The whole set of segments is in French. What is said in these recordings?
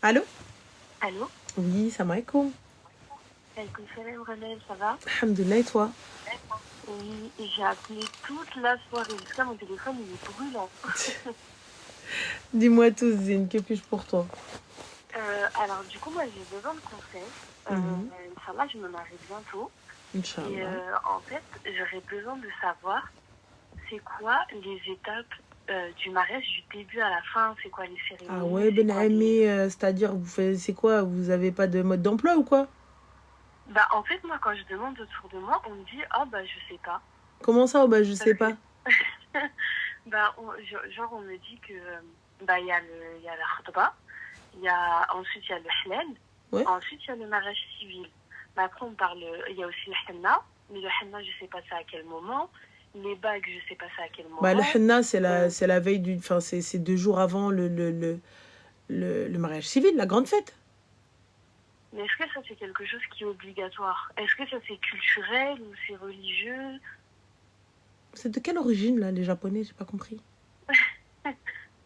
Allô? Allô? Oui, salam alaikum. Alaikum salam, Renel, ça va? Alhamdulillah, et toi? Oui, et j'ai appelé toute la soirée. Jusqu'à mon téléphone, il est brûlant. Dis-moi tout, Zine, que puis-je pour toi? Alors, du coup, moi, j'ai besoin de conseils. Inch'Allah, je me marie bientôt. Et Inch'Allah. en fait, j'aurais besoin de savoir c'est quoi les étapes du mariage, du début à la fin. C'est quoi les Ah cérémonies? ouais, C'est Ben quoi les... Ami, c'est-à-dire, c'est quoi? Vous avez pas de mode d'emploi ou quoi? Bah, en fait, moi, quand je demande autour de moi, on me dit, ah, bah, je sais pas. Comment ça? Oh, bah, je Parce sais que, pas. bah, genre, on me dit que, bah, il y a la khutba. Ensuite, il y a le halal. Ouais? Ensuite, il y a le mariage civil. Mais après, il y a aussi le henna. Mais le henna, je ne sais pas ça à quel moment. Les bagues, je ne sais pas ça à quel Bah, le moment. henna, Euh, c'est la veille du. Enfin, c'est 2 jours avant le mariage civil, la grande fête. mais est-ce que ça, c'est quelque chose qui est obligatoire? Est-ce que ça, c'est culturel ou c'est religieux? C'est de quelle origine, là, les Japonais? J'ai pas compris.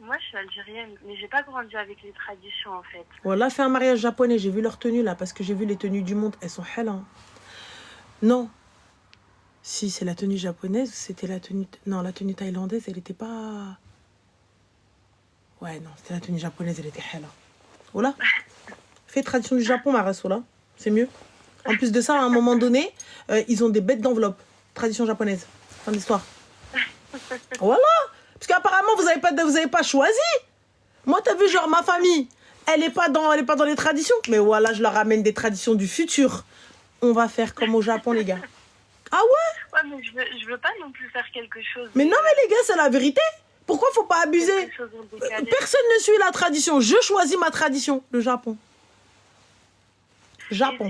Moi, je suis algérienne, mais j'ai pas grandi avec les traditions, en fait. Voilà, fait un mariage japonais, j'ai vu leur tenue, là, parce que j'ai vu les tenues du monde. Elles sont hell, hein. Non. Si, c'est la tenue japonaise, c'était la tenue... Non, la tenue thaïlandaise, elle était pas... Ouais, non, c'était la tenue japonaise, elle était hella. Voilà. Fais tradition du Japon, ma race, là. C'est mieux. En plus de ça, à un moment donné, ils ont des bêtes d'enveloppe. Tradition japonaise. Fin d'histoire. Voilà. Parce qu'apparemment, vous avez pas choisi. Moi, t'as vu, genre, ma famille, elle est pas dans les traditions. Mais voilà, je leur ramène des traditions du futur. On va faire comme au Japon, les gars. Ah ouais? Ouais, mais je veux pas non plus faire quelque chose Mais non, mais les gars, c'est la vérité. Pourquoi faut pas abuser? quelque chose en décalé. Personne ne suit la tradition. Je choisis ma tradition. Le Japon. Japon.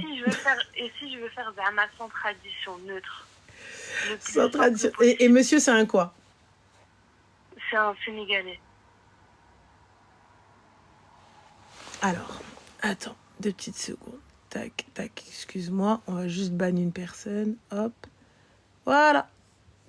Et si je veux faire Zama sans tradition, neutre, le plus Sans simple tradition. possible. Et monsieur, c'est un quoi? C'est un Sénégalais. Alors, attends, 2 petites secondes. Tac, tac, excuse-moi. On va juste bannir une personne. Hop. Voilà.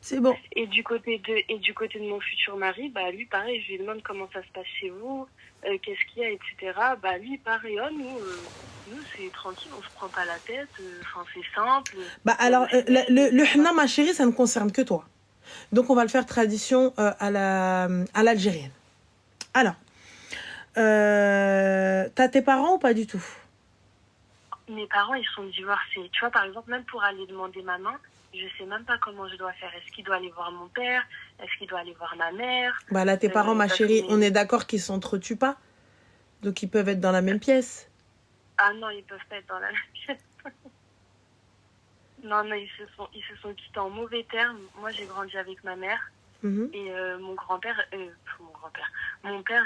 C'est bon. Et du côté de mon futur mari, bah lui, pareil, je lui demande comment ça se passe chez vous, qu'est-ce qu'il y a, etc. Bah lui, pareil, oh, nous c'est tranquille, on se prend pas la tête, enfin c'est simple. Bah alors, le henna, ma chérie, ça ne concerne que toi. Donc, on va le faire tradition à l'algérienne. Alors, t'as tes parents ou pas du tout? Mes parents, ils sont divorcés. Tu vois, par exemple, même pour aller demander ma main, je sais même pas comment je dois faire. Est-ce qu'il doit aller voir mon père? Est-ce qu'il doit aller voir ma mère? Bah là, tes parents, ma chérie, on est d'accord qu'ils s'entretuent pas. Donc, ils peuvent être dans la même pièce. Ah non, ils peuvent pas être dans la même pièce. Non, ils se sont quittés en mauvais termes. Moi, j'ai grandi avec ma mère. Et mon père,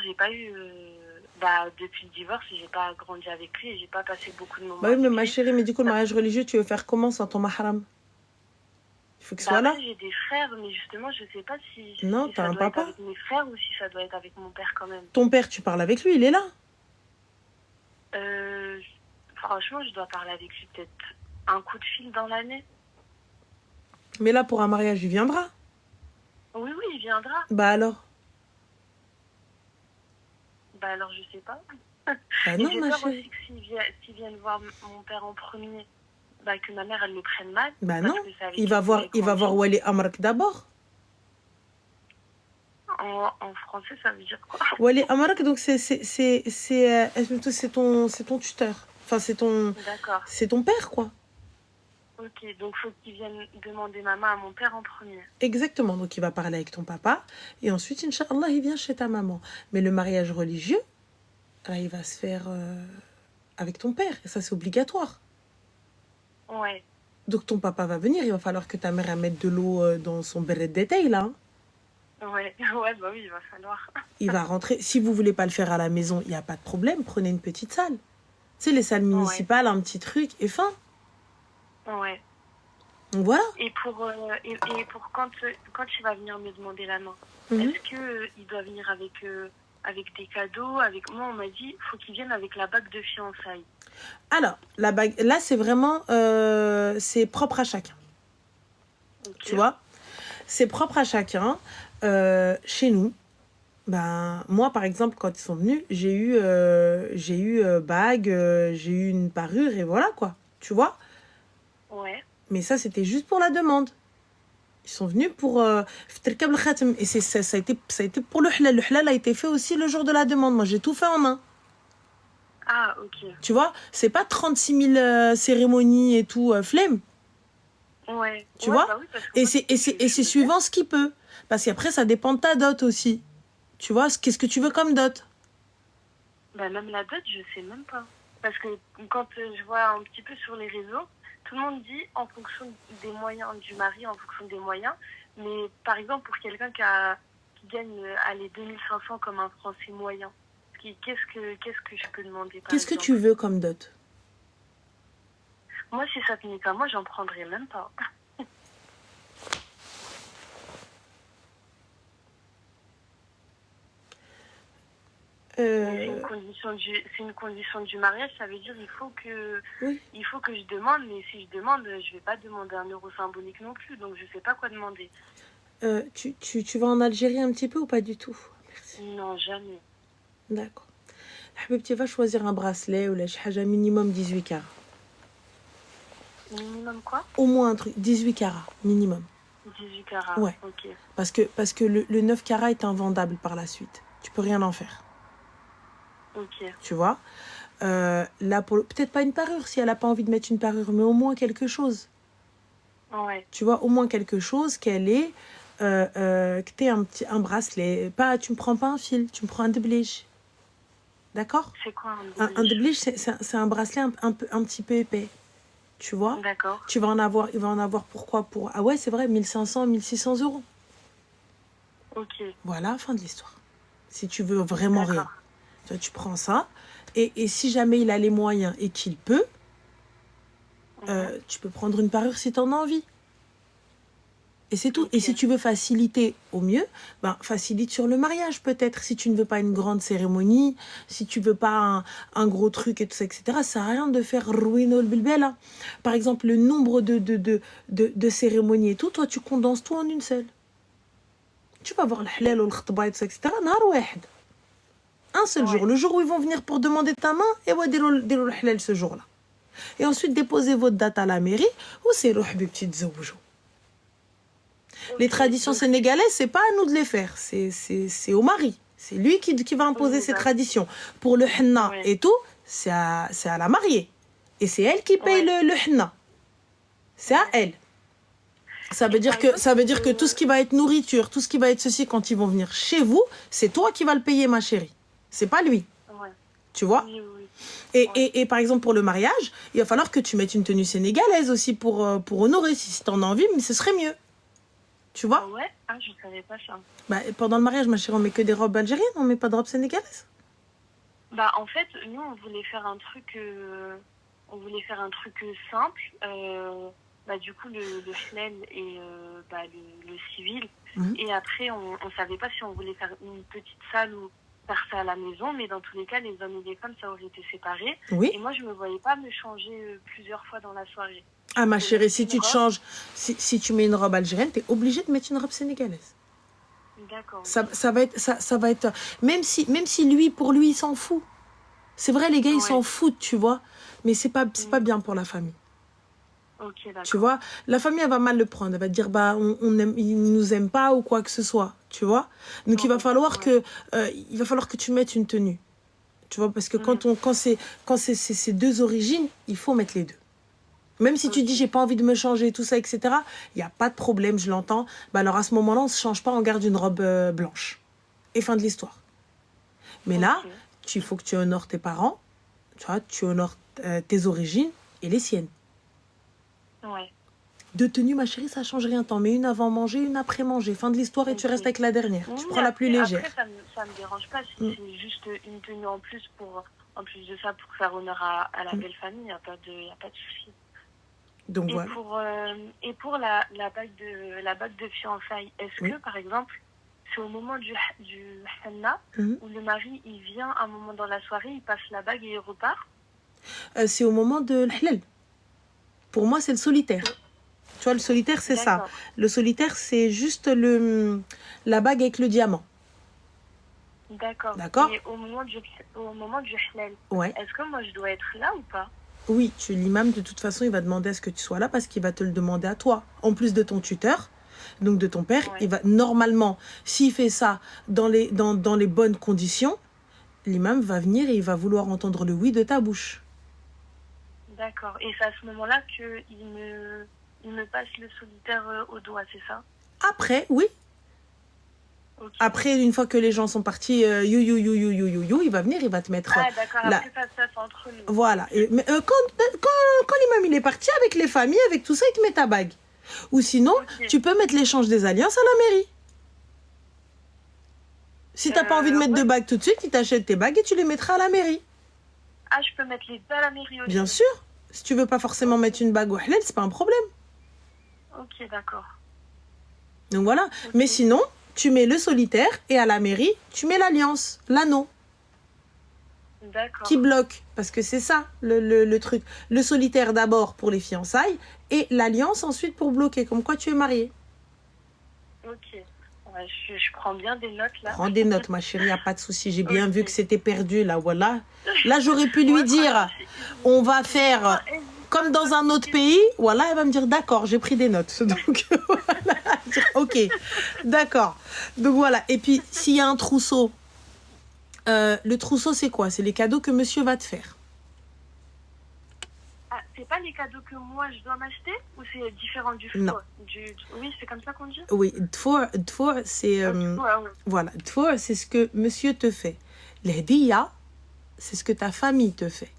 j'ai pas eu... depuis le divorce, j'ai pas grandi avec lui et j'ai pas passé beaucoup de moments Bah oui, mais avec ma lui. chérie, mais du coup, le mariage religieux, tu veux faire comment sans ton mahram? Il faut qu'il soit là. Après, j'ai des frères, mais justement, je sais pas si Non, t'as ça un doit être papa. avec mes frères ou si ça doit être avec mon père quand même. Ton père, tu parles avec lui, il est là. Franchement, je dois parler avec lui peut-être un coup de fil dans l'année. Mais là, pour un mariage, il viendra. Oui, il viendra. Bah alors? Bah alors, je sais pas. Bah Et non, j'ai ma peur chérie. aussi que s'ils viennent voir mon père en premier, bah que ma mère, elle le prenne mal. Bah non, il va voir Wali Amrak d'abord. En français, ça veut dire quoi? Wali Amrak, donc c'est ton tuteur. Enfin, c'est ton père, quoi. Ok, donc faut qu'il vienne demander ma main à mon père en premier. Exactement, donc il va parler avec ton papa. Et ensuite, Inch'Allah, il vient chez ta maman. Mais le mariage religieux, là, il va se faire avec ton père. Et ça, c'est obligatoire. Ouais. Donc ton papa va venir, il va falloir que ta mère mette de l'eau dans son béret de détail, là. Ouais, bah oui, il va falloir. Il va rentrer. Si vous voulez pas le faire à la maison, il n'y a pas de problème. Prenez une petite salle. Tu sais, les salles municipales, un petit truc, et fin. Ouais. Donc voilà. Et pour quand il va venir me demander la main, est-ce que il doit venir avec des cadeaux, avec moi on m'a dit faut qu'il vienne avec la bague de fiançailles. Alors, la bague, là c'est vraiment c'est propre à chacun. Okay. Tu vois, c'est propre à chacun. Chez nous, Ben, moi, par exemple, quand ils sont venus, j'ai eu bague, j'ai eu une parure et voilà quoi. Tu vois? Ouais. Mais ça, c'était juste pour la demande. Ils sont venus pour Fterkab le khatem. Et ça a été pour le halal. Le halal a été fait aussi le jour de la demande. Moi, j'ai tout fait en main. Ah, ok. Tu vois? C'est pas 36 000 cérémonies et tout, flemme. Ouais. Tu Ouais, vois? bah oui, parce que Et moi, c'est ce que je c'est faisais. suivant ce qu'il peut. Parce qu'après, ça dépend de ta dot aussi. Tu vois? Qu'est-ce que tu veux comme dot? Bah, même la dot, je sais même pas. Parce que quand je vois un petit peu sur les réseaux, tout le monde dit en fonction des moyens du mari, en fonction des moyens. Mais par exemple, pour quelqu'un qui gagne allez, 2500 comme un Français moyen, qu'est-ce que je peux demander, par Qu'est-ce que exemple? tu veux comme dot? Moi, si ça tenait qu'à moi, j'en prendrais même pas. Mais c'est une condition du mariage, ça veut dire Oui. il faut que je demande, mais si je demande, je vais pas demander un euro symbolique non plus, donc je sais pas quoi demander. Tu vas en Algérie un petit peu ou pas du tout? Merci. Non, jamais. D'accord. Habib, tu vas choisir un bracelet ou la haja minimum 18 carats. Minimum quoi? Au moins un truc, 18 carats, minimum. 18 carats, Ouais. ok. Parce que le 9 carats est invendable par la suite. Tu peux rien en faire. Ok. Tu vois? Là, peut-être pas une parure si elle n'a pas envie de mettre une parure, mais au moins quelque chose. Ouais. Tu vois, au moins quelque chose qu'elle ait, que tu aies un bracelet. Pas, tu me prends pas un fil, tu me prends un déblige. D'accord? C'est quoi Un déblige, c'est un bracelet un petit peu épais. Tu vois? D'accord. Il va en avoir pourquoi? Ah ouais, c'est vrai, 1500, 1600 euros. Ok. Voilà, fin de l'histoire. Si tu veux vraiment rien. D'accord. Tu prends ça. Et si jamais il a les moyens et qu'il peut, tu peux prendre une parure si tu en as envie. Et c'est tout. Ok. Et si tu veux faciliter au mieux, ben, facilite sur le mariage peut-être. Si tu ne veux pas une grande cérémonie, si tu veux pas un gros truc et tout ça, etc. Ça sert à rien de faire ruino le bilbela. Par exemple, le nombre de cérémonies et tout, toi tu condenses tout en une seule. Tu vas voir le halal ou le khutba et tout ça, etc. نهار واحد. Un seul jour. Le jour où ils vont venir pour demander ta main, et ouais, dire le halal ce jour-là. Et ensuite, déposez votre date à la mairie, ou c'est le habib tzoujou. Les traditions sénégalaises, c'est pas à nous de les faire, c'est au mari. C'est lui qui va imposer ses traditions. Pour le henna et tout, c'est à la mariée. Et c'est elle qui paye le henna. C'est à elle. Ça veut dire que tout ce qui va être nourriture, tout ce qui va être ceci quand ils vont venir chez vous, c'est toi qui vas le payer, ma chérie. C'est pas lui. Tu vois? Et par exemple, pour le mariage, il va falloir que tu mettes une tenue sénégalaise aussi pour honorer. Si tu en as envie, mais ce serait mieux. Tu vois? Ah ouais? Ah, je savais pas ça. Bah, pendant le mariage, ma chérie, on met que des robes algériennes, on met pas de robes sénégalaises. Bah, en fait, nous, on voulait faire un truc simple. Bah, du coup, le halal et bah, le civil. Et après, on savait pas si on voulait faire une petite salle ou faire ça à la maison, mais dans tous les cas, les hommes et les femmes, ça aurait été séparé. Oui. Et moi, je me voyais pas me changer plusieurs fois dans la soirée. Ah, ma chérie, si tu te changes, si tu mets une robe algérienne, t'es obligée de mettre une robe sénégalaise. D'accord. Ça va être même si lui, pour lui, il s'en fout. C'est vrai, les gars, ils s'en foutent, tu vois. Mais c'est pas bien pour la famille. Ok, d'accord. Tu vois, la famille, elle va mal le prendre. Elle va dire, bah, il nous aime pas ou quoi que ce soit. Tu vois. Donc, il va falloir que tu mettes une tenue. Tu vois, parce que quand c'est ces deux origines, il faut mettre les deux. Même si tu dis, j'ai pas envie de me changer, tout ça, etc., il n'y a pas de problème, je l'entends. Bah alors, à ce moment-là, on ne se change pas, on garde une robe blanche. Et fin de l'histoire. Mais là, il faut que tu honores tes parents, tu vois, tu honores tes origines et les siennes. Ouais. De tenue, ma chérie, ça change rien. T'en mets une avant manger, une après manger. Fin de l'histoire et tu restes avec la dernière. Oui, tu prends la plus légère. Après, ça me dérange pas. Si c'est juste une tenue en plus de ça, pour faire honneur à la belle famille, il n'y a pas de souci. Donc, et voilà. Pour la bague de fiançailles, est-ce que, par exemple, c'est au moment du henna, où le mari, il vient un moment dans la soirée, il passe la bague et il repart? C'est au moment de l'halal. Pour moi, c'est le solitaire. Tu vois, le solitaire, c'est ça. Le solitaire, c'est juste la bague avec le diamant. D'accord. D'accord? Et au moment du halal, Ouais. est-ce que moi je dois être là ou pas? Oui, l'imam, de toute façon, il va demander à ce que tu sois là parce qu'il va te le demander à toi. En plus de ton tuteur, donc de ton père, Ouais. il va normalement, s'il fait ça dans les bonnes conditions, l'imam va venir et il va vouloir entendre le oui de ta bouche. D'accord. Et c'est à ce moment-là il me passe le solitaire au doigt, c'est ça? Après, oui. Ok. Après, une fois que les gens sont partis, il va venir, il va te mettre Ah, d'accord. là. Après, ça se passe entre nous. Voilà. Mais quand l'imam il est parti avec les familles, avec tout ça, il te met ta bague. Ou sinon, Ok. tu peux mettre l'échange des alliances à la mairie. Si t'as pas envie de mettre de Ouais. bagues tout de suite, tu t'achètes tes bagues et tu les mettras à la mairie. Ah, je peux mettre les deux à la mairie aussi. Bien sûr. Si tu veux pas forcément mettre une bague au halal, c'est pas un problème. Ok, d'accord. Donc voilà. Ok. Mais sinon, tu mets le solitaire et à la mairie, tu mets l'alliance, l'anneau, D'accord. qui bloque. Parce que c'est ça le truc. Le solitaire d'abord pour les fiançailles et l'alliance ensuite pour bloquer. Comme quoi tu es marié. Ok. Ouais, je prends bien des notes là. Prends des notes, ma chérie, y a pas de souci. J'ai bien Ok. vu que c'était perdu là, voilà. Là, j'aurais pu lui Ouais, dire, franchement, on va faire Ah, comme dans un autre pays. Voilà, elle va me dire, d'accord, j'ai pris des notes. Donc, voilà, dire, ok, d'accord. Donc, voilà. Et puis, s'il y a un trousseau, le trousseau, c'est quoi? C'est les cadeaux que monsieur va te faire. Ah, c'est pas les cadeaux que moi je dois m'acheter ou c'est différent du Non. four Oui, c'est comme ça qu'on dit? Oui, dfour, c'est... Ouais. voilà, dfour, c'est ce que monsieur te fait. L'hediya, c'est ce que ta famille te fait.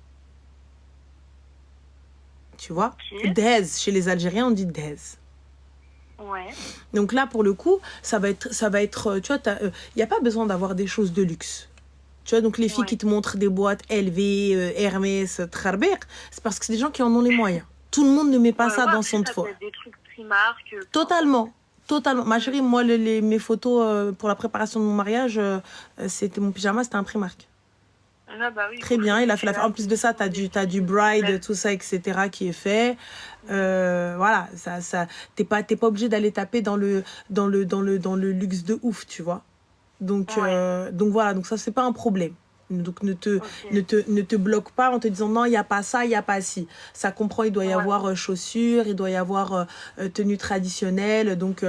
Tu vois? Ok. Dhez, chez les Algériens, on dit dhez. Ouais. Donc là, pour le coup, ça va être tu vois, il n'y a pas besoin d'avoir des choses de luxe. Tu vois, donc les filles Ouais. qui te montrent des boîtes LV, Hermès, Trarbeq, c'est parce que c'est des gens qui en ont les moyens. Tout le monde ne met pas Ouais, ça ouais, dans après, son ça four. peut être des trucs Primark. Totalement. Totalement. Ma chérie, moi, mes photos pour la préparation de mon mariage, c'était mon pyjama, c'était un Primark. Ah bah oui, Très bien, il a fait l'affaire. En plus de ça, t'as du bride, tout ça, etc. qui est fait. Voilà, t'es pas obligé d'aller taper dans le luxe de ouf, tu vois. Donc voilà, donc ça, c'est pas un problème. Donc ne te bloque pas en te disant non, il n'y a pas ça, il n'y a pas ci. Ça comprend, il doit y avoir chaussures, il doit y avoir tenue traditionnelle, donc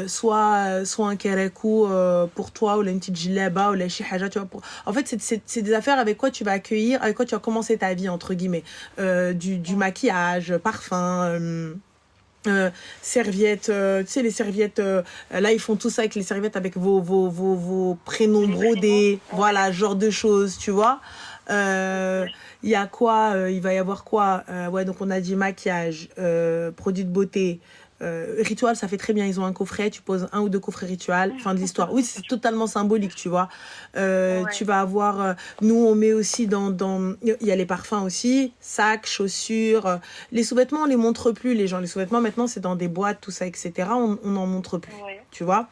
soit un kérékou pour toi, ou là, une petite djellaba, ou la chihaja, tu vois. En fait, c'est des affaires avec quoi tu vas accueillir, avec quoi tu vas commencer ta vie, entre guillemets. Du maquillage, parfum... serviettes, tu sais, les serviettes, là ils font tout ça avec les serviettes avec vos prénoms brodés, voilà, genre de choses, tu vois. Il y a quoi, il va y avoir quoi, ouais, donc on a dit maquillage, produits de beauté, rituel, ça fait très bien, ils ont un coffret, tu poses 1 ou 2 coffrets rituels, fin de l'histoire. Oui, c'est totalement symbolique, tu vois. Tu vas avoir, nous on met aussi il y a les parfums aussi, sacs, chaussures, les sous-vêtements on les montre plus, les gens, les sous-vêtements maintenant c'est dans des boîtes, tout ça, etc. On n'en montre plus, tu vois.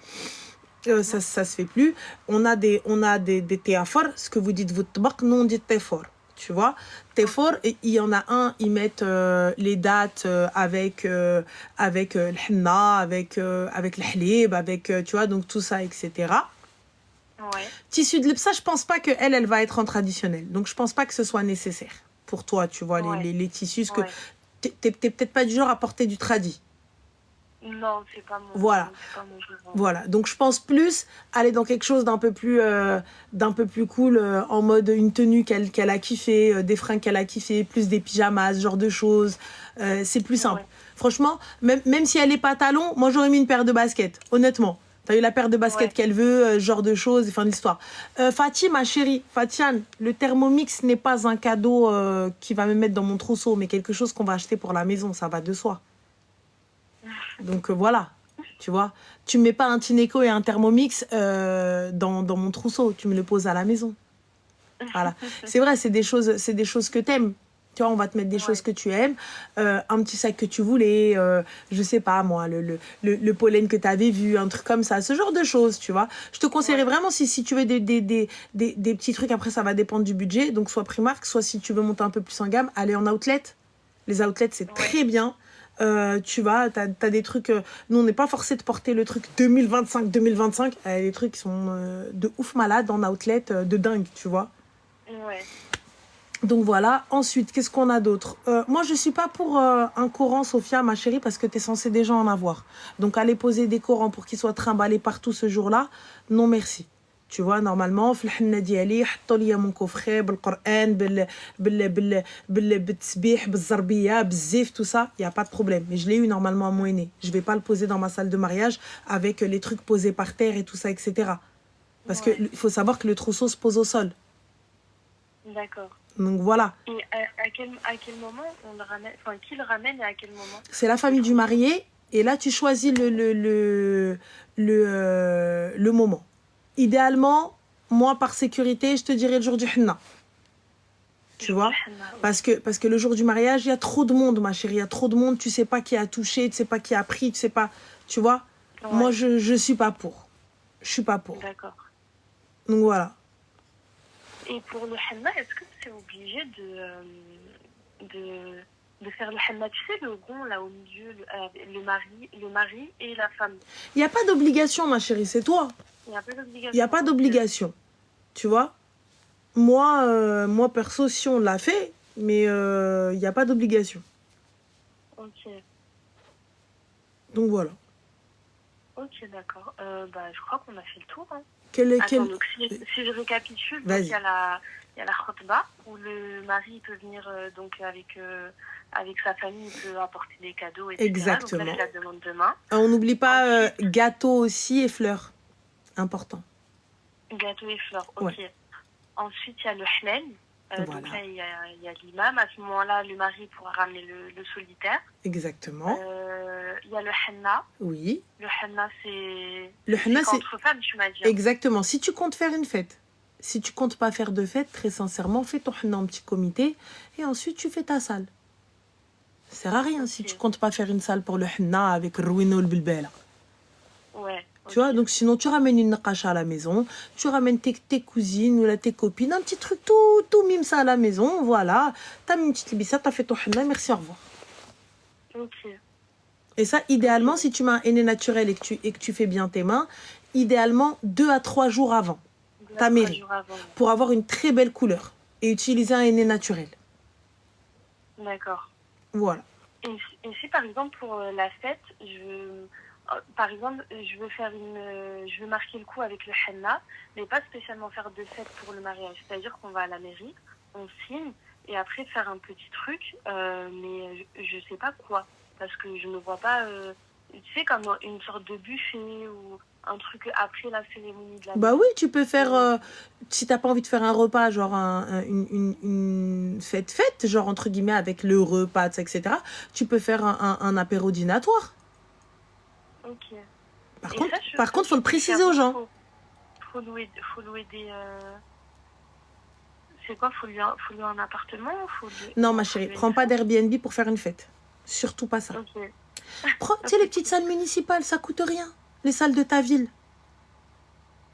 Ça se fait plus. On a des théaphores, ce que vous dites vous tabak, nous on dit téphor. Tu vois, téphor, il y en a un, ils mettent les dates avec le henna, avec le halib, avec, tu vois, donc tout ça, etc. Ouais. Tissu de l'ipsa, je pense pas elle va être en traditionnel. Donc je pense pas que ce soit nécessaire pour toi, tu vois, les tissus, parce que t'es peut-être pas du genre à porter du tradi. Non, c'est pas mon. Voilà. C'est pas mon genre. Voilà. Donc je pense plus aller dans quelque chose d'un peu plus cool, en mode une tenue qu'elle a kiffé, des fringues qu'elle a kiffé, plus des pyjamas, ce genre de choses. C'est plus simple. Ouais. Franchement, même si elle est pas talon, moi j'aurais mis une paire de baskets, honnêtement. T'as eu la paire de baskets qu'elle veut, genre de choses, fin de l'histoire. Fatih, ma chérie, Fatiane, le Thermomix n'est pas un cadeau qui va me mettre dans mon trousseau, mais quelque chose qu'on va acheter pour la maison, ça va de soi. Donc voilà, tu vois. Tu mets pas un Tineco et un Thermomix dans mon trousseau, tu me le poses à la maison. Voilà. C'est vrai, c'est des choses que t'aimes. Tu vois, on va te mettre des choses que tu aimes, un petit sac que tu voulais, je sais pas moi, le pollen que tu avais vu, un truc comme ça, ce genre de choses, tu vois. Je te conseillerais vraiment, si tu veux des petits trucs, après ça va dépendre du budget, donc soit Primark, soit si tu veux monter un peu plus en gamme, aller en outlet. Les outlets, c'est très bien. Tu vois, t'as des trucs... nous, on n'est pas forcé de porter le truc 2025. Les trucs qui sont de ouf malades en outlet, de dingue, tu vois. Ouais. Donc voilà. Ensuite, qu'est-ce qu'on a d'autre? Moi, je suis pas pour un Coran, Sophia, ma chérie, parce que tu es censée déjà en avoir. Donc, aller poser des Corans pour qu'ils soient trimballés partout ce jour-là, non merci. Tu vois, normalement, في الحنة ديالي حطوا لي mon coffret بالقرآن بالتسبيح بالزربية بالزيف tout ça, il y a pas de problème. Mais je l'ai eu normalement à Moéné. Je vais pas le poser dans ma salle de mariage avec les trucs posés par terre et tout ça, etc. Parce que il faut savoir que le trousseau se pose au sol. D'accord. Donc voilà. Et à quel moment on le ramène, enfin qui le ramène et à quel moment? C'est la famille du marié et là tu choisis le moment. Idéalement, moi par sécurité, je te dirais le jour du henna. Tu vois? Parce que le jour du mariage, il y a trop de monde, ma chérie, il y a trop de monde, tu sais pas qui a touché, tu sais pas qui a pris, tu sais pas, tu vois? Ouais. Moi je suis pas pour. Je suis pas pour. D'accord. Donc voilà. Et pour le henna, est-ce que c'est obligé de faire le henna, tu sais, le rond là au milieu, le mari et la femme? Il n'y a pas d'obligation, ma chérie, c'est toi. Il n'y a pas d'obligation. Il n'y a pas d'obligation. Tu vois? Moi, perso, si on l'a fait, mais il n'y a pas d'obligation. Ok. Donc voilà. Ok, d'accord. Je crois qu'on a fait le tour. Hein. Donc, si je récapitule, donc, il y a la khotba, où le mari peut venir donc avec sa famille, il peut apporter des cadeaux, etc. Exactement. Donc là, c'est la demande demain. On n'oublie pas gâteau aussi et fleurs. Important. Gâteau et fleurs, ok. Ouais. Ensuite, il y a le hlal. Voilà. Donc là, il y a l'imam. À ce moment-là, le mari pourra ramener le solitaire. Exactement. Il y a le henna. Oui. Le henna, c'est entre femmes, tu m'as dit. Exactement. Si tu comptes faire une fête, si tu comptes pas faire de fête, très sincèrement, fais ton henna en petit comité et ensuite tu fais ta salle. Ça sert à rien si tu comptes pas faire une salle pour le henna avec le ruino le bilbela. Ouais. Tu vois, donc sinon tu ramènes une naqasha à la maison, tu ramènes tes cousines ou tes copines, un petit truc tout mime ça à la maison, voilà. T'as mis une petite libissa, t'as fait ton henna, merci, au revoir. Ok. Et ça, idéalement, si tu mets un henné naturel et que tu fais bien tes mains, idéalement 2 à 3 jours avant ta mairie, pour avoir une très belle couleur et utiliser un henné naturel. D'accord. Voilà. Et si par exemple pour la fête, je veux marquer le coup avec le henna, mais pas spécialement faire de fête pour le mariage. C'est-à-dire qu'on va à la mairie, on signe, et après faire un petit truc, mais je sais pas quoi. Parce que je ne vois pas, tu sais, comme une sorte de buffet ou un truc après la cérémonie de la Bah oui, tu peux faire, si t'as pas envie de faire un repas, genre une fête, genre entre guillemets avec le repas, etc., tu peux faire un apéro dînatoire. Ok. Par contre, faut le préciser aux gens. Faut louer des... C'est quoi, faut louer un appartement Non, ma chérie, prends pas d'Airbnb pour faire une fête. Surtout pas ça. Ok. Prends, tu sais, les petites salles municipales, ça coûte rien. Les salles de ta ville.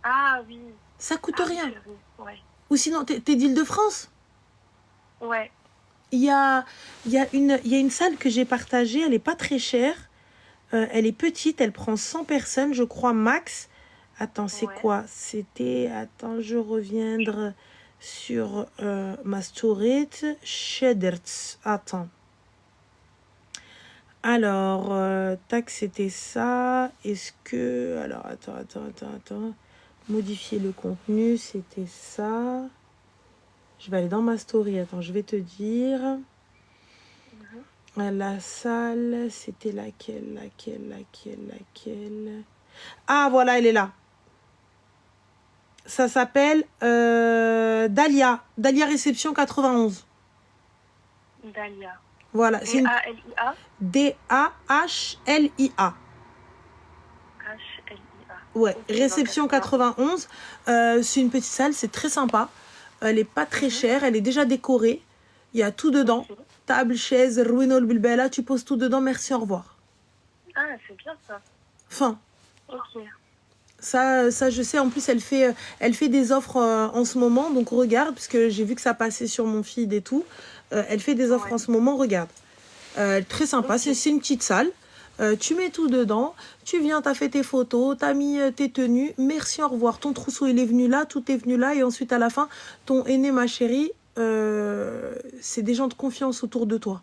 Ah oui. Ça coûte rien. Ouais. Ou sinon, t'es d'Île-de-France? Ouais. Il y a une salle que j'ai partagée, elle est pas très chère. Elle est petite, elle prend 100 personnes, je crois, max. Attends, c'est quoi? C'était... Attends, je reviendrai sur ma story. Shederts. Attends. Alors, tac, c'était ça. Est-ce que... Alors, attends. Modifier le contenu, c'était ça. Je vais aller dans ma story. Attends, je vais te dire. La salle, c'était laquelle? Ah, voilà, elle est là. Ça s'appelle Dahlia Réception 91. Dahlia. Voilà. D-A-L-I-A. D-A-H-L-I-A. Ouais, okay, Réception 91. C'est une petite salle, c'est très sympa. Elle est pas très chère, elle est déjà décorée. Il y a tout dedans. Okay. Table, chaise, ruino, bilbela, tu poses tout dedans, merci, au revoir. Ah, c'est bien ça. Fin. Ok. Ça, je sais, en plus, elle fait des offres en ce moment, donc regarde, parce que j'ai vu que ça passait sur mon feed et tout. Elle fait des offres en ce moment, regarde. Très sympa, Ok. c'est une petite salle. Tu mets tout dedans, tu viens, t'as fait tes photos, t'as mis tes tenues, merci, au revoir. Ton trousseau, il est venu là, tout est venu là, et ensuite, à la fin, ton aîné, ma chérie, c'est des gens de confiance autour de toi.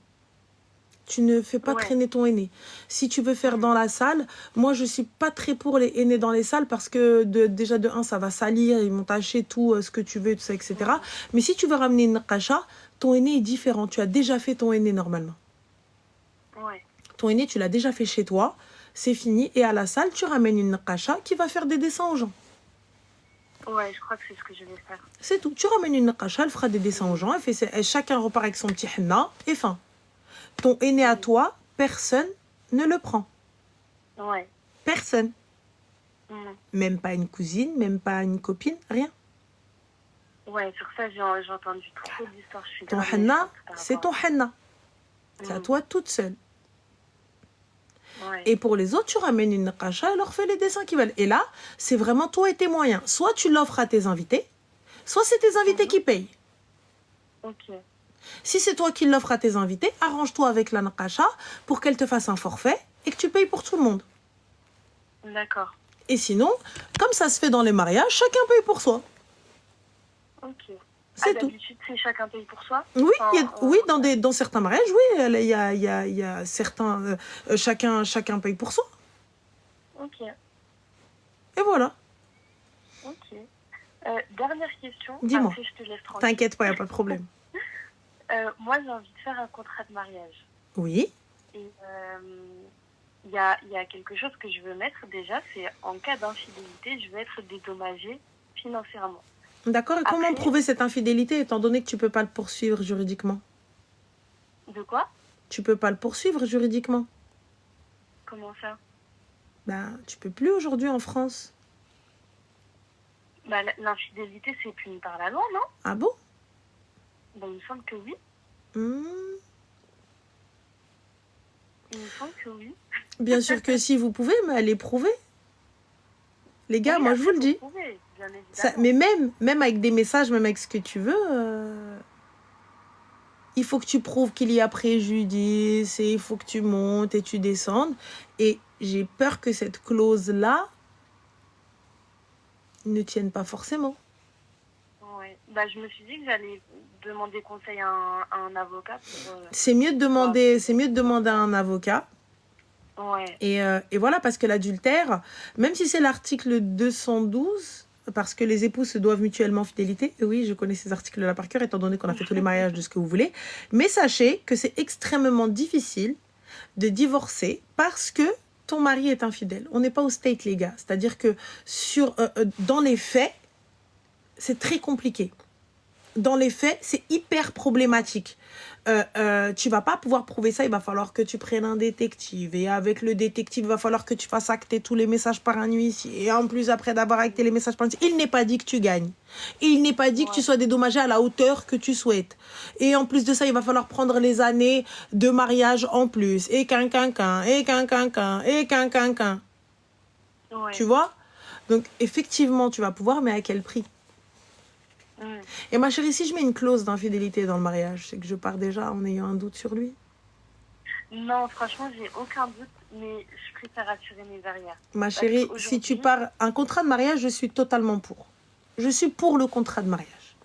Tu ne fais pas Ouais. traîner ton aîné. Si tu veux faire Mhm. dans la salle, moi, je suis pas très pour les aînés dans les salles parce que déjà, de un, ça va salir, ils vont tâcher tout ce que tu veux, tout ça, etc. Mhm. Mais si tu veux ramener une naqasha, ton aîné est différent. Tu as déjà fait ton aîné normalement. Ouais. Ton aîné, tu l'as déjà fait chez toi, c'est fini. Et à la salle, tu ramènes une naqasha qui va faire des dessins aux gens. Ouais, je crois que c'est ce que je vais faire. C'est tout. Tu ramènes une naqasha, elle fera des dessins aux Mhm. gens, chacun repart avec son petit henna, et fin. Ton aîné à Mhm. toi, personne ne le prend. Ouais. Personne. Mhm. Même pas une cousine, même pas une copine, rien. Ouais, sur ça, j'ai entendu trop d'histoires. Je suis Ton grave henna, méfiante par c'est rapport à ton henna. ça. C'est à Mhm. toi toute seule. Ouais. Et pour les autres, tu ramènes une naqasha et leur fais les dessins qu'ils veulent. Et là, c'est vraiment toi et tes moyens. Soit tu l'offres à tes invités, soit c'est tes invités Mhm. qui payent. Ok. Si c'est toi qui l'offres à tes invités, arrange-toi avec la naqasha pour qu'elle te fasse un forfait et que tu payes pour tout le monde. D'accord. Et sinon, comme ça se fait dans les mariages, chacun paye pour soi. Ok. Ah, C'est tout. d'habitude, c'est chacun paye pour soi? Oui, Enfin, oui, dans certains mariages, oui, il y a certains, chacun paye pour soi. ok. Et voilà. Ok. Dernière question. Dis-moi. Après, je te laisse tranquille. T'inquiète pas, il n'y a pas de problème. Moi, j'ai envie de faire un contrat de mariage. Oui. Et il y a quelque chose que je veux mettre déjà, c'est en cas d'infidélité, je veux être dédommagée financièrement. D'accord. Et comment Après, prouver cette infidélité étant donné que tu peux pas le poursuivre juridiquement? de quoi? Tu peux pas le poursuivre juridiquement. Comment ça? Ben, tu peux plus aujourd'hui en France. Bah, l'infidélité, c'est puni par la loi, non? Ah bon? Bah, il me semble que oui. Hmm. Il me semble que oui. Bien sûr que si vous pouvez, mais allez prouver. Les gars, Oui, moi je vous après, le faut dis. prouver, bien Ça, évidemment. mais même avec des messages, même avec ce que tu veux, il faut que tu prouves qu'il y a préjudice et il faut que tu montes et tu descendes. Et j'ai peur que cette clause-là ne tienne pas forcément. Ouais. Bah, je me suis dit que j'allais demander conseil à un avocat C'est mieux de pour demander, c'est mieux de demander à un avocat. Ouais. Et voilà, parce que l'adultère, même si c'est l'article 212, parce que les époux se doivent mutuellement fidélité, et oui, je connais ces articles-là par cœur, étant donné qu'on a fait tous les mariages de ce que vous voulez, mais sachez que c'est extrêmement difficile de divorcer parce que ton mari est infidèle. On n'est pas au state, les gars. C'est-à-dire que dans les faits, c'est très compliqué. Dans les faits, c'est hyper problématique. Tu vas pas pouvoir prouver ça, il va falloir que tu prennes un détective. Et avec le détective, il va falloir que tu fasses acter tous les messages par un huissier. Et en plus, après d'avoir acté les messages par un huissier, il n'est pas dit que tu gagnes. Et il n'est pas dit que tu Ouais. sois dédommagé à la hauteur que tu souhaites. Et en plus de ça, il va falloir prendre les années de mariage en plus. Et et Ouais. Tu vois? Donc, effectivement, tu vas pouvoir, mais à quel prix? Mm. Et ma chérie, si je mets une clause d'infidélité dans le mariage, c'est que je pars déjà en ayant un doute sur lui. Non, franchement, j'ai aucun doute, mais je préfère assurer mes arrières. Ma Parce chérie, si tu qu'aujourd'hui, pars un contrat de mariage, je suis totalement pour. Je suis pour le contrat de mariage.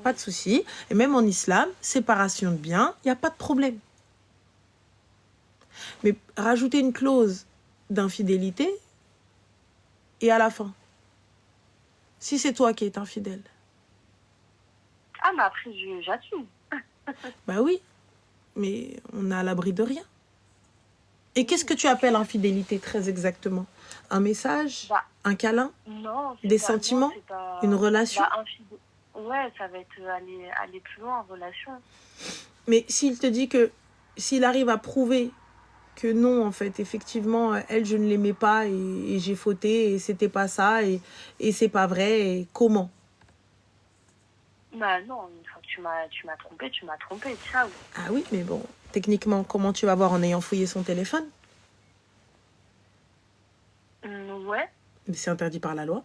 Pas de souci. Et même en islam, séparation de biens, il n'y a pas de problème. Mais rajouter une clause d'infidélité et à la fin, si c'est toi qui es infidèle, ah, mais après, j'assume. bah oui, mais on est à l'abri de rien. Et qu'est-ce que tu appelles infidélité très exactement? Un message? Bah, Un câlin? non, c'est Des pas, non, sentiments? c'est pas, Une relation? bah, ouais, ça va être aller plus loin en relation. Mais s'il te dit que, s'il arrive à prouver que non, en fait, effectivement, elle, je ne l'aimais pas et j'ai fauté et c'était pas ça et c'est pas vrai, et comment? Bah, non, une fois que tu m'as trompé, ciao. Ah oui, mais bon, techniquement, comment tu vas voir en ayant fouillé son téléphone? Ouais, Mais c'est interdit par la loi.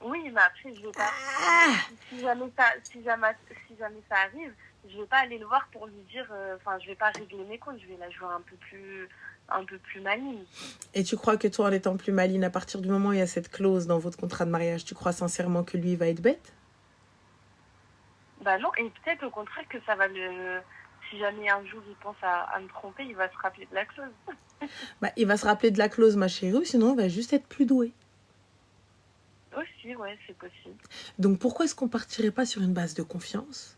oui, mais après, je vais pas. Ah, Si jamais ça arrive, je vais pas aller le voir pour lui dire, enfin, je vais pas régler mes comptes, je vais la jouer un peu plus maligne. Et tu crois que toi, en étant plus maligne, à partir du moment où il y a cette clause dans votre contrat de mariage, tu crois sincèrement que lui, il va être bête? Bah non, et peut-être au contraire que ça va le... Si jamais un jour il pense à me tromper, il va se rappeler de la clause. Bah, il va se rappeler de la clause, ma chérie, ou sinon il va juste être plus doué. Aussi, ouais, c'est possible. Donc pourquoi est-ce qu'on partirait pas sur une base de confiance?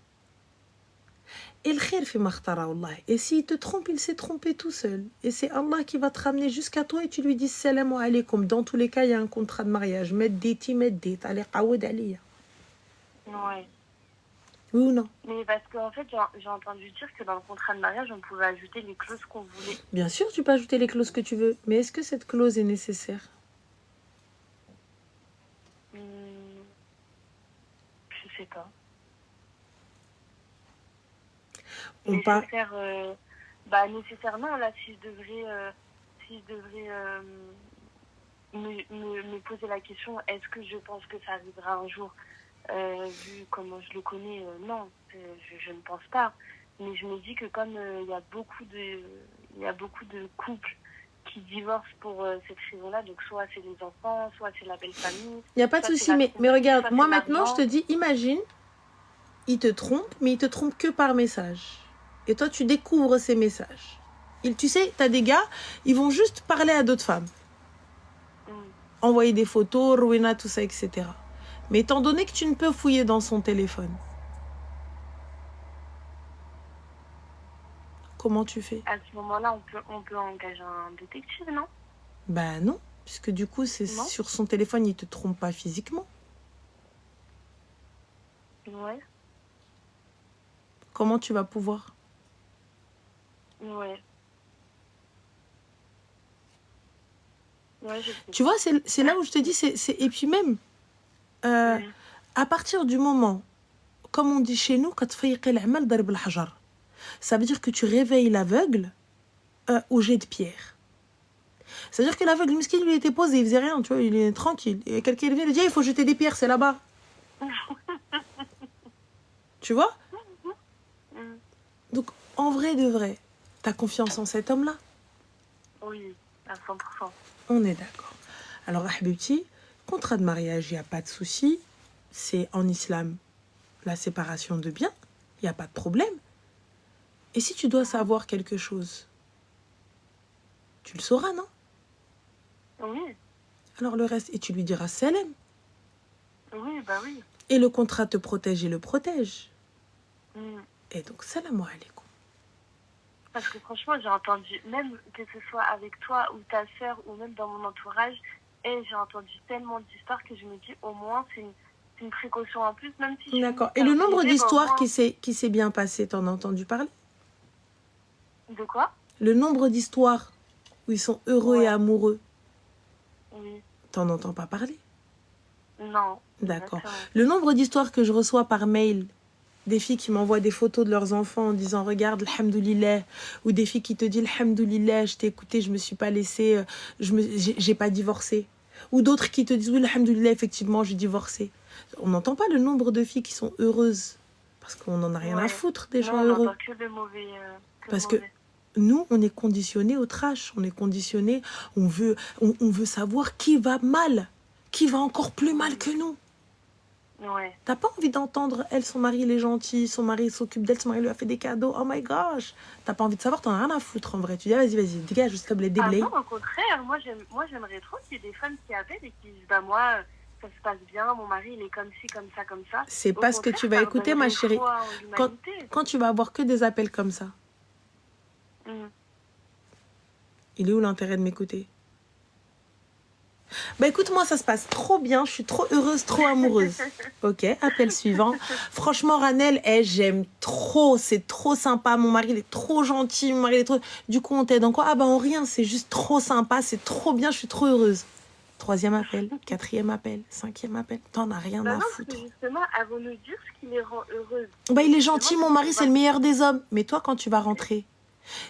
Et le khir fi makhtara, wallah. Et s'il te trompe, il s'est trompé tout seul. Et c'est Allah qui va te ramener jusqu'à toi et tu lui dis salam alaykoum. Dans tous les cas, il y a un contrat de mariage. Meddeti, meddet. Allez, qawad aliya. Ouais. Oui ou non? Mais parce qu'en fait, j'ai entendu dire que dans le contrat de mariage, on pouvait ajouter les clauses qu'on voulait. Bien sûr, tu peux ajouter les clauses que tu veux. Mais est-ce que cette clause est nécessaire? Je sais pas. On part... Nécessaire, nécessairement, là, si je devrais me poser la question, est-ce que je pense que ça arrivera un jour, vu comment je le connais, non, je ne pense pas. Mais je me dis que comme il y a beaucoup de couples qui divorcent pour cette raison-là, donc soit c'est les enfants, soit c'est la belle famille. Il n'y a pas de souci, mais regarde, moi maintenant, je te dis, imagine, il te trompe, mais il te trompe que par message. Et toi, tu découvres ces messages. Tu sais, tu as des gars, ils vont juste parler à d'autres femmes. Envoyer des photos, Rowena, tout ça, etc. Mais étant donné que tu ne peux fouiller dans son téléphone, comment tu fais? À ce moment-là, on peut engager un détective, non? Ben non, puisque du coup, c'est sur son téléphone, il ne te trompe pas physiquement. Ouais. Comment tu vas pouvoir? Ouais. Ouais, je sais. Tu vois, c'est là où je te dis, et puis même, à partir du moment, comme on dit chez nous, ça veut dire que tu réveilles l'aveugle au jet de pierre. Ça veut dire que l'aveugle, miskin, lui était posé, il faisait rien, tu vois, il est tranquille. Et quelqu'un vient lui dit, il faut jeter des pierres, c'est là-bas. Tu vois? Donc, en vrai de vrai, t'as confiance en cet homme-là? Oui, à 100%. On est d'accord. Alors, Ahbibti, contrat de mariage, il n'y a pas de souci. C'est en islam la séparation de biens. Il n'y a pas de problème. Et si tu dois savoir quelque chose, tu le sauras, non? Oui. Alors le reste, et tu lui diras salam. Oui, bah oui. Et le contrat te protège et le protège. Et donc, salam alaikum. Parce que franchement, j'ai entendu, même que ce soit avec toi ou ta sœur ou même dans mon entourage, et j'ai entendu tellement d'histoires que je me dis au moins c'est une précaution en plus, même si... D'accord. Et le nombre d'histoires qui s'est bien passé, t'en as entendu parler? De quoi? Le nombre d'histoires où ils sont heureux et amoureux. Oui. T'en entends pas parler? Non. D'accord. Le nombre d'histoires que je reçois par mail, des filles qui m'envoient des photos de leurs enfants en disant regarde, alhamdoulilah, ou des filles qui te disent alhamdoulilah, je t'ai écouté, je me suis pas laissée, j'ai pas divorcé. Ou d'autres qui te disent oui, alhamdoulilah, effectivement, j'ai divorcé. On n'entend pas le nombre de filles qui sont heureuses. Parce qu'on n'en a rien à foutre des gens heureux. On n'entend que le mauvais. Parce que nous, on est conditionnés au trash. On est conditionnés, on veut savoir qui va mal, qui va encore plus mal que nous. Ouais. T'as pas envie d'entendre, elle, son mari, il est gentil, son mari s'occupe d'elle, son mari lui a fait des cadeaux, oh my gosh. T'as pas envie de savoir, t'en as rien à foutre en vrai. Tu dis, vas-y, dégage, jusqu'à blé déblayer. Ah non, au contraire, moi j'aimerais trop qu'il y ait des femmes qui appellent et qui disent, bah moi, ça se passe bien, mon mari, il est comme ci, comme ça, comme ça. C'est pas ce que tu vas écouter, ma chérie. Quand tu vas avoir que des appels comme ça, il est où l'intérêt de m'écouter? Bah écoute, moi ça se passe trop bien, je suis trop heureuse, trop amoureuse. Ok, appel suivant. Franchement, Ranel, j'aime trop, c'est trop sympa. Mon mari, il est trop gentil, mon mari, il est trop... Du coup, on t'aide en quoi? Ah bah en rien, c'est juste trop sympa, c'est trop bien, je suis trop heureuse. 3e appel, 4e appel, 5e appel, t'en as rien à foutre. Justement, elles vont nous dire ce qui les rend heureuses. Bah il est gentil, mon mari, c'est le meilleur des hommes. Mais toi, quand tu vas rentrer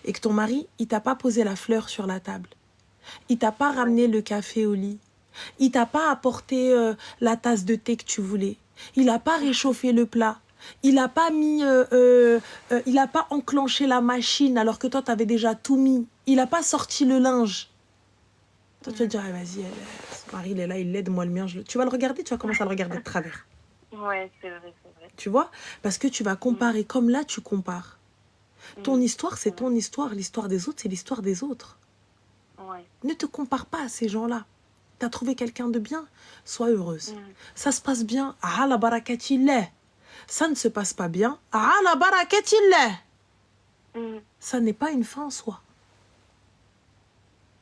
et que ton mari, il t'a pas posé la fleur sur la table, il t'a pas ramené le café au lit, il t'a pas apporté la tasse de thé que tu voulais, il a pas réchauffé le plat, Il n'a pas mis, il n'a pas enclenché la machine alors que toi, tu avais déjà tout mis. Il n'a pas sorti le linge. Toi, tu vas te dire, ah, vas-y, son mari, il est là, il l'aide, moi, le mien, tu vas le regarder, tu vas commencer à le regarder de travers. Ouais, c'est vrai, c'est vrai. Tu vois? Parce que tu vas comparer. Comme là, tu compares. Ton histoire, c'est ton histoire. L'histoire des autres, c'est l'histoire des autres. Ouais. Ne te compare pas à ces gens-là. Tu as trouvé quelqu'un de bien, sois heureuse. Ça se passe bien, ala barakatillah. Ça ne se passe pas bien, ala barakatillah. Ça n'est pas une fin en soi.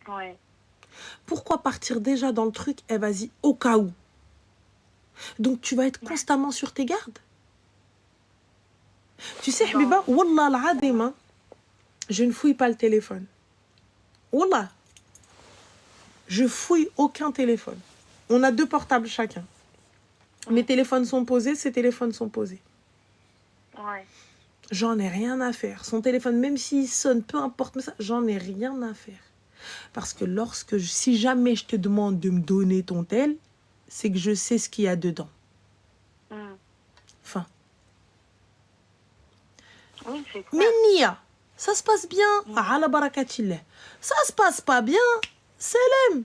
Ouais. Pourquoi partir déjà dans le truc, eh vas-y, au cas où. Donc tu vas être constamment sur tes gardes. Tu sais, Habiba, wallah al-adim, je ne fouille pas le téléphone. Wallah. Je fouille aucun téléphone. On a 2 portables chacun. Mes téléphones sont posés, ses téléphones sont posés. Ouais. J'en ai rien à faire. Son téléphone, même s'il sonne, peu importe, mais ça, j'en ai rien à faire. Parce que si jamais je te demande de me donner ton tel, c'est que je sais ce qu'il y a dedans. Enfin. Oui, c'est clair. Mais Nia, ça se passe bien. Ala barakatillah. Ça se passe pas bien. C'est l'aime.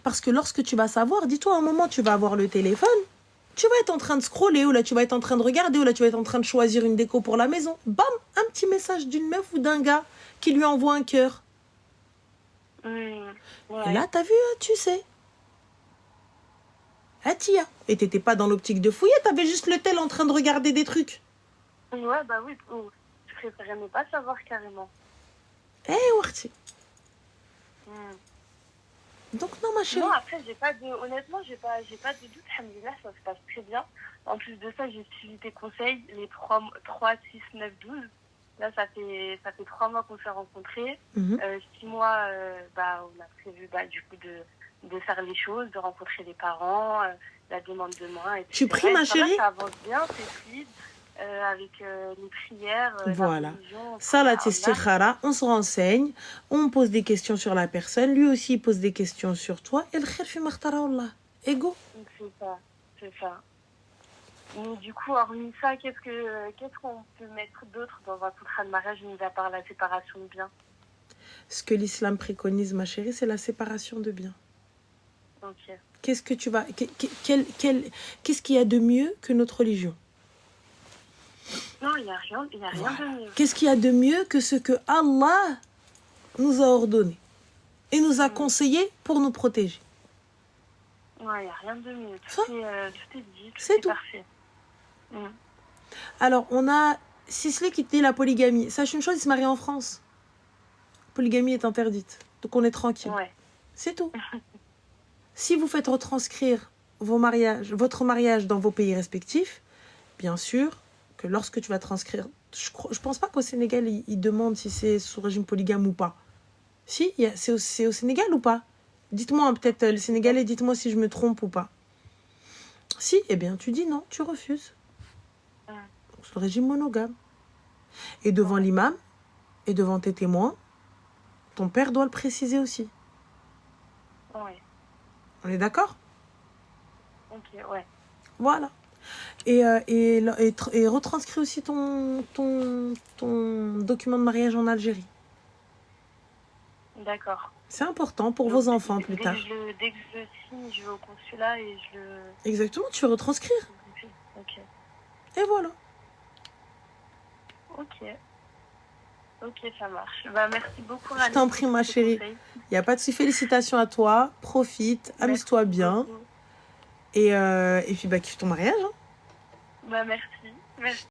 Parce que lorsque tu vas savoir, dis-toi, à un moment, tu vas avoir le téléphone. Tu vas être en train de scroller, ou là, tu vas être en train de regarder, ou là, tu vas être en train de choisir une déco pour la maison. Bam, un petit message d'une meuf ou d'un gars qui lui envoie un cœur. Ouais. Et là, t'as vu, tu sais. Ah, tia. Et t'étais pas dans l'optique de fouiller, t'avais juste le tel en train de regarder des trucs. Ouais, bah oui. Je préférais ne pas savoir carrément. Warti. Donc, non, ma chérie. Non, après, honnêtement, j'ai pas de doute. Alhamdoulilah, ça se passe très bien. En plus de ça, j'ai suivi tes conseils, les 3, 6, 9, 12. Là, ça fait 3 mois qu'on s'est rencontrés. 6 mois, on a prévu, du coup, de faire les choses, de rencontrer les parents, la demande de main, etc. Tu pries, ma chérie? Ça avance bien, c'est fluide. Avec les prières, voilà. la religion, Salat istikhara, on se renseigne, on pose des questions sur la personne, lui aussi il pose des questions sur toi, et le khir fi makhtara Allah. Ego. C'est ça. Mais du coup, hormis ça, qu'est-ce qu'on peut mettre d'autre dans un contrat de mariage, mis à part la séparation de biens? Ce que l'islam préconise, ma chérie, c'est la séparation de biens. Ok. Qu'est-ce que tu vas... Qu'est-ce qu'il y a de mieux que notre religion? Non, il n'y a rien de mieux. Qu'est-ce qu'il y a de mieux que ce que Allah nous a ordonné et nous a conseillé pour nous protéger? Ouais, il n'y a rien de mieux. Tout est dit, c'est tout est parfait. Alors, on a Sisley qui dit la polygamie. Sache une chose, il se marie en France. La polygamie est interdite. Donc, on est tranquille. Ouais. C'est tout. Si vous faites retranscrire votre mariage dans vos pays respectifs, bien sûr que lorsque tu vas transcrire... Je pense pas qu'au Sénégal, ils demandent si c'est sous régime polygame ou pas. Si, c'est au Sénégal ou pas? Dites-moi, peut-être, les Sénégalais, dites-moi si je me trompe ou pas. Si, eh bien, tu dis non, tu refuses. C'est le régime monogame. Et devant l'imam, et devant tes témoins, ton père doit le préciser aussi. Ouais. On est d'accord? Ok, ouais. Voilà. Et retranscris aussi ton document de mariage en Algérie. D'accord. C'est important pour vos enfants plus tard. Dès que je signe, je vais au consulat et je le... Exactement, tu veux retranscrire. Ok. Et voilà. Ok, ça marche. Merci beaucoup, Je t'en prie, ma chérie. Il n'y a pas de souci. Félicitations à toi. Profite, amuse-toi bien. Et puis, kiffe ton mariage. Merci.